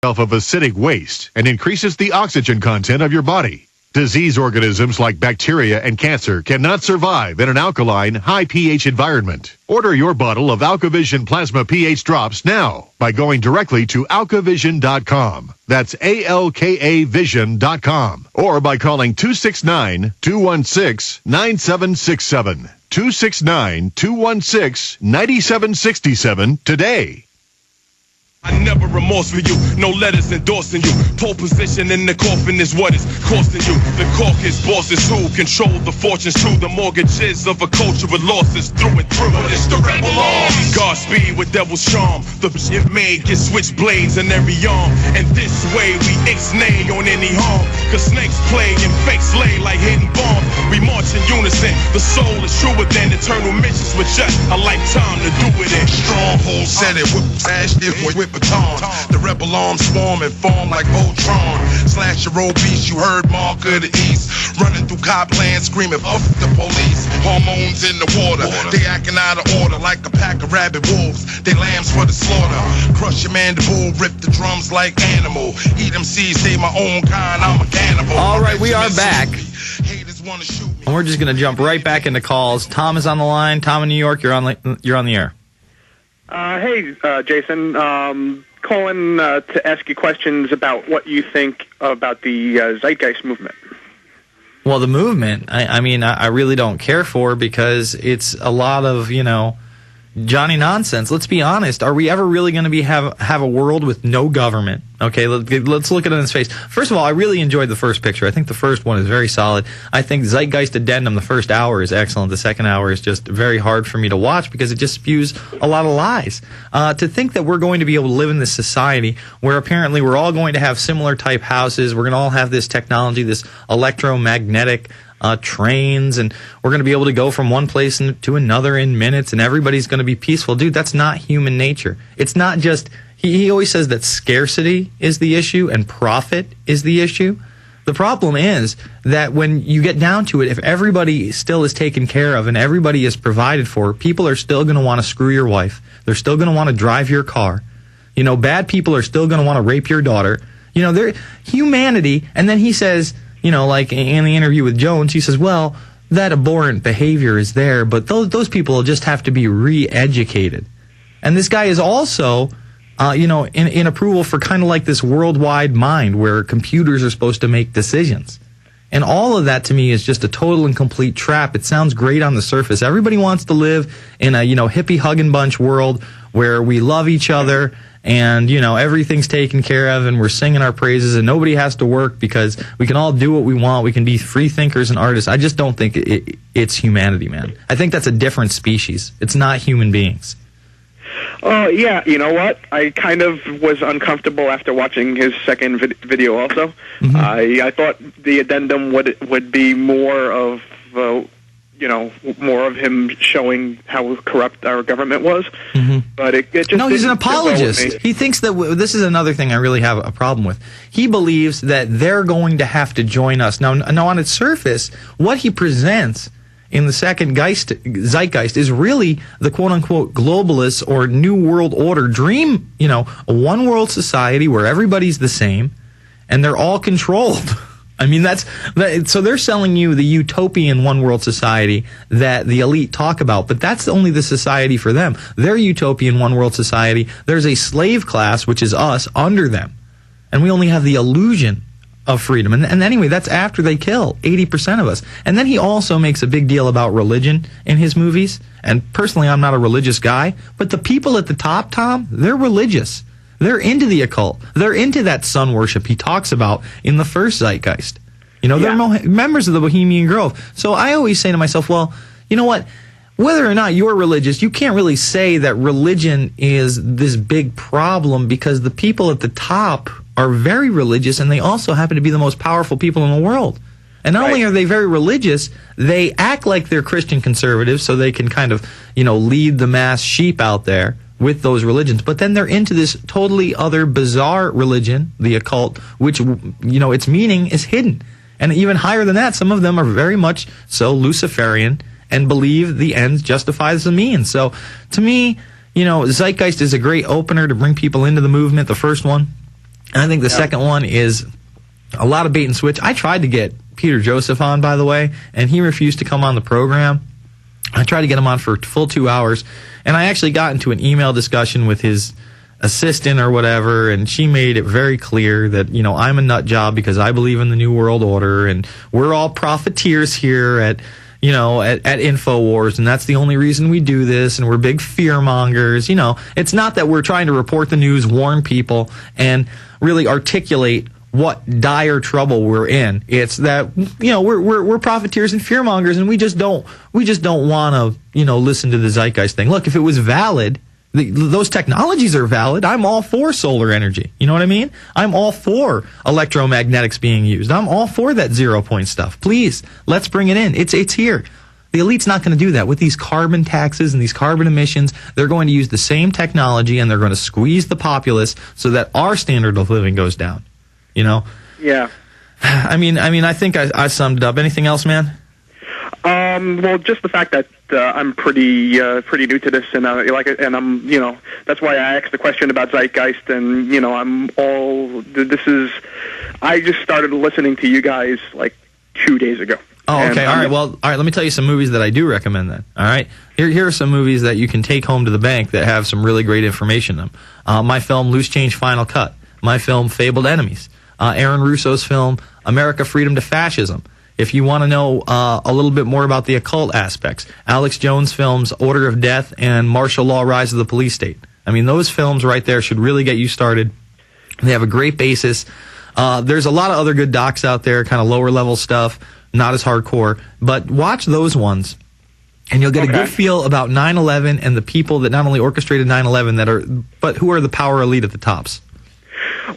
of acidic waste and increases the oxygen content of your body. Disease organisms like bacteria and cancer cannot survive in an alkaline, high pH environment. Order your bottle of AlkaVision Plasma pH drops now by going directly to alkavision.com. That's ALKAvision.com. Or by calling 269-216-9767. 269-216-9767 today. I never remorse for you, no letters endorsing you. Pole position in the coffin is what is costing you. The caucus bosses who control the fortunes too. The mortgages of a culture with losses through and through. But it's the rebel arms. Godspeed with devil's charm. The shit made get switchblades in every arm. And this way we ixnay on any harm. Cause snakes play and fakes lay like hidden bombs. We march in unison. The soul is truer than eternal missions with just a lifetime to do it in. Stronghold set it with fast it with baton. The rebel arms swarm and form like Voltron. Slash your old beast, you heard Mark of the East. Running through Copland screaming, fuck the police. Hormones in the water, they acting out of order like a pack of rabid wolves. They lambs for the slaughter. Crush your mandible, rip the drums like animal. Eat them seeds, save my own kind, I'm a cannibal. All right, we are back. And we're just going to jump right back into calls. Tom is on the line. Tom in New York, you're on the air. Hey, Jason. Calling to ask you questions about what you think about the Zeitgeist movement. Well, the movement, I mean, I really don't care for because it's a lot of, Johnny nonsense. Let's be honest. Are we ever really going to have a world with no government? Okay, let's look at it in its face. First of all, I really enjoyed the first picture. I think the first one is very solid. I think Zeitgeist Addendum, the first hour is excellent. The second hour is just very hard for me to watch because it just spews a lot of lies. To think that we're going to be able to live in this society where apparently we're all going to have similar type houses, we're going to all have this technology, this electromagnetic trains, and we're going to be able to go from one place to another in minutes, and everybody's going to be peaceful. Dude, that's not human nature. It's not just, he always says that scarcity is the issue and profit is the issue. The problem is that when you get down to it, if everybody still is taken care of and everybody is provided for, people are still going to want to screw your wife. They're still going to want to drive your car. Bad people are still going to want to rape your daughter. They're humanity, and then he says, like in the interview with Jones, he says, well, that abhorrent behavior is there, but those people just have to be re-educated. And this guy is also, in approval for kind of like this worldwide mind where computers are supposed to make decisions. And all of that to me is just a total and complete trap. It sounds great on the surface. Everybody wants to live in a, hippie hug and bunch world where we love each other and, everything's taken care of and we're singing our praises and nobody has to work because we can all do what we want. We can be free thinkers and artists. I just don't think it's humanity, man. I think that's a different species. It's not human beings. Yeah, you know what? I kind of was uncomfortable after watching his second video also. Mm-hmm. I thought the addendum would be more of more of him showing how corrupt our government was. Mm-hmm. But it just no, he's an apologist. He thinks that this is another thing I really have a problem with. He believes that they're going to have to join us. Now on its surface, what he presents in the second Zeitgeist is really the quote-unquote globalist or new world order dream, a one-world society where everybody's the same and they're all controlled. I mean, so they're selling you the utopian one-world society that the elite talk about, but that's only the society for them. Their utopian one-world society, there's a slave class, which is us, under them. And we only have the illusion of freedom. And anyway, that's after they kill 80% of us. And then he also makes a big deal about religion in his movies. And personally, I'm not a religious guy, but the people at the top, Tom, they're religious. They're into the occult. They're into that sun worship he talks about in the first Zeitgeist. They're members of the Bohemian Grove. So I always say to myself, well, you know what? Whether or not you're religious, you can't really say that religion is this big problem because the people at the top are very religious and they also happen to be the most powerful people in the world. And not only are they very religious, they act like they're Christian conservatives so they can kind of, lead the mass sheep out there with those religions. But then they're into this totally other bizarre religion, the occult, which, its meaning is hidden. And even higher than that, some of them are very much so Luciferian and believe the ends justifies the means. So to me, Zeitgeist is a great opener to bring people into the movement, the first one. And I think the second one is a lot of bait and switch. I tried to get Peter Joseph on, by the way, and he refused to come on the program. I tried to get him on for a full 2 hours, and I actually got into an email discussion with his assistant or whatever, and she made it very clear that, you know, I'm a nut job because I believe in the New World Order, and we're all profiteers here at Infowars, and that's the only reason we do this, and we're big fear mongers. You know, it's not that we're trying to report the news, warn people, and really articulate what dire trouble we're in. It's that, you know, we're profiteers and fearmongers, and we just don't want to, you know, listen to the zeitgeist thing. Look, if it was valid, those technologies are valid. I'm all for solar energy. You know what I mean? I'm all for electromagnetics being used. I'm all for that 0 point stuff. Please, let's bring it in. It's here. The elite's not going to do that. With these carbon taxes and these carbon emissions, they're going to use the same technology, and they're going to squeeze the populace so that our standard of living goes down. You know? Yeah. I mean, I think I summed it up. Anything else, man? Well, just the fact that I'm pretty new to this, and I'm, you know, that's why I asked the question about zeitgeist, and you know, I just started listening to you guys like 2 days ago. Oh, okay. All right. Well, all right. Let me tell you some movies that I do recommend then. All right. Here are some movies that you can take home to the bank that have some really great information in them. My film, Loose Change Final Cut. My film, Fabled Enemies. Aaron Russo's film, America, Freedom to Fascism. If you want to know a little bit more about the occult aspects, Alex Jones' films, Order of Death and Martial Law, Rise of the Police State. I mean, those films right there should really get you started. They have a great basis. There's a lot of other good docs out there, kind of lower level stuff, not as hardcore, but watch those ones, and you'll get a good feel about 9/11 and the people that not only orchestrated 9/11 but who are the power elite at the tops.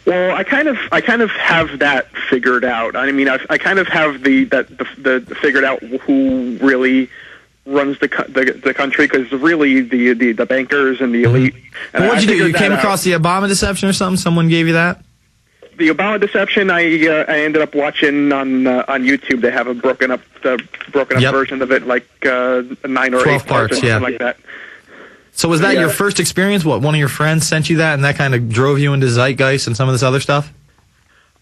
Well, I kind of have that figured out. I mean, I kind of have the figured out who really runs the country, because really the bankers and the elite. And what'd you do? You came across the Obama deception or something? Someone gave you that? The Obama deception, I ended up watching on YouTube. They have a broken up version of it, like 9 or 8 parts or something like that. So was that your first experience? What, one of your friends sent you that, and that kind of drove you into zeitgeist and some of this other stuff?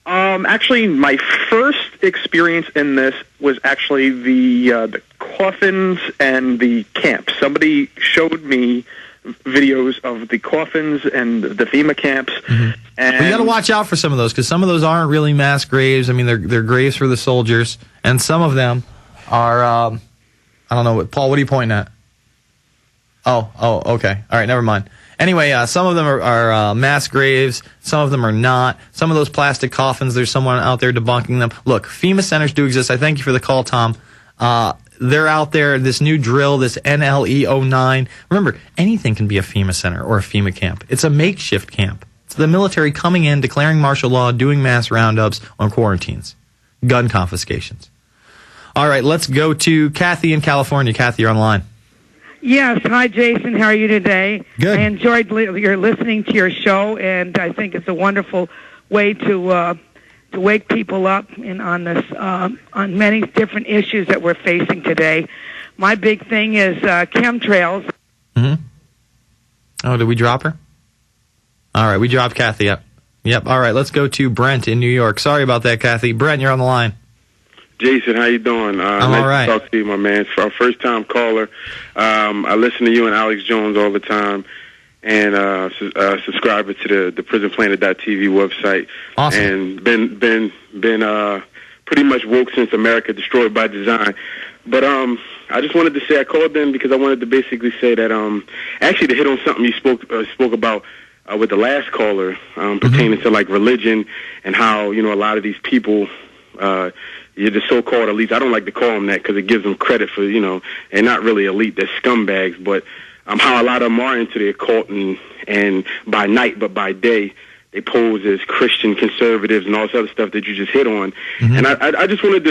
Actually, my first experience in this was actually the coffins and the camps. Somebody showed me videos of the coffins and the FEMA camps. Mm-hmm. And you got to watch out for some of those, because some of those aren't really mass graves. I mean, they're graves for the soldiers, and some of them are. I don't know, Paul. What are you pointing at? Oh, okay. All right, never mind. Anyway, some of them are mass graves. Some of them are not. Some of those plastic coffins, there's someone out there debunking them. Look, FEMA centers do exist. I thank you for the call, Tom. They're out there. This new drill, this NLE-09. Remember, anything can be a FEMA center or a FEMA camp. It's a makeshift camp. It's the military coming in, declaring martial law, doing mass roundups on quarantines, gun confiscations. All right, let's go to Kathy in California. Kathy, you're on the line. Yes. Hi, Jason. How are you today? Good. I enjoyed your listening to your show, and I think it's a wonderful way to wake people up on many different issues that we're facing today. My big thing is chemtrails. Mm-hmm. Oh, did we drop her? All right, we dropped Kathy up. Yep. All right, let's go to Brent in New York. Sorry about that, Kathy. Brent, you're on the line. Jason, how you doing? I'm nice all right. to talk to you, my man. For a first-time caller, I listen to you and Alex Jones all the time, and subscriber to the PrisonPlanet.tv website. Awesome. And been pretty much woke since America Destroyed by Design. But I just wanted to say I called in because I wanted to basically say that actually to hit on something you spoke about with the last caller pertaining to like religion and how a lot of these people. You're the so-called elites. I don't like to call them that because it gives them credit for, and not really elite. They're scumbags. But how a lot of them are into the occult and by night, but by day, they pose as Christian conservatives and all this other stuff that you just hit on. Mm-hmm. And I just wanted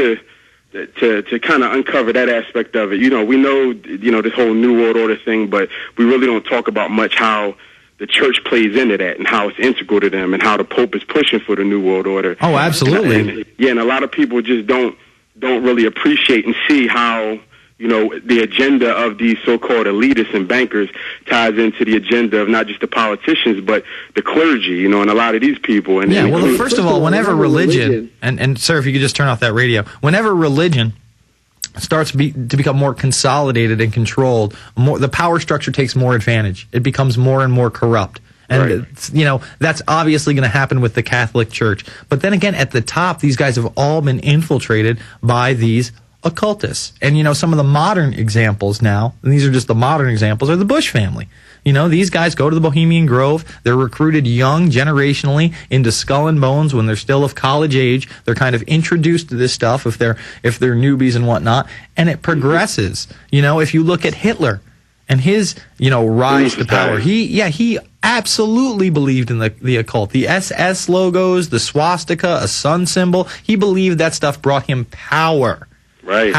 to kind of uncover that aspect of it. We know, this whole New World Order thing, but we really don't talk about much how the church plays into that and how it's integral to them and how the Pope is pushing for the New World Order. Oh, absolutely. And a lot of people just don't really appreciate and see how, you know, the agenda of these so-called elitists and bankers ties into the agenda of not just the politicians, but the clergy, you know, and a lot of these people. And yeah, well, first of all, whenever religion, and sir, if you could just turn off that radio, whenever religion starts to become more consolidated and controlled, the power structure takes more advantage. It becomes more and more corrupt. And, you know, that's obviously going to happen with the Catholic Church. But then again, at the top, these guys have all been infiltrated by these occultists. And, you know, some of the modern examples now, and these are just the modern examples, are the Bush family. You know, these guys go to the Bohemian Grove. They're recruited young, generationally, into Skull and Bones when they're still of college age. They're kind of introduced to this stuff if they're newbies and whatnot. And it progresses. You know, if you look at Hitler and his, you know, rise to power, he absolutely believed in the occult. The SS logos, the swastika, a sun symbol. He believed that stuff brought him power. Right.